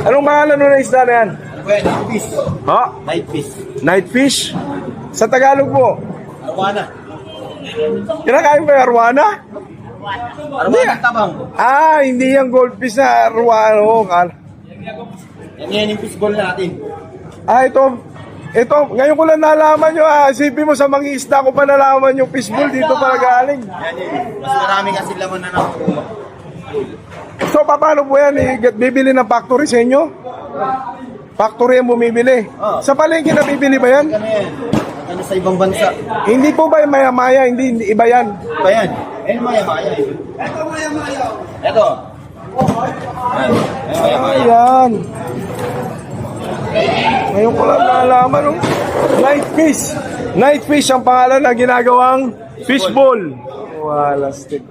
Anong pangalan nun na isda na yan? Night fish. Ha? Night fish. Night fish? Sa Tagalog po? Arwana. Kinakain ba yung arwana? Arwana tabang. Ah, hindi yung goldfish na arwana. Oh, Yan yung fishball natin. ah, ito, ngayon ko lang nalaman nyo. Isipin mo sa mga isda ko pa nalaman yung fishbowl dito para galing. Yan yun. Mas marami kasi laman na nakuha. So, paano po yan? Bibili ng factory sa inyo? Factory ang bumibili? Sa palengke na bibili ba yan? Ano yan? Ano sa ibang bansa? Hindi po ba yung maya-maya? Hindi iba yan? Pa yan. Ayun maya-maya. Ito maya-maya. Ito. Maya-maya. Ayan. Ngayon ko lang nalaman. Oh. Night fish. Night fish ang pangalan na ginagawang fishbowl. Wala stick.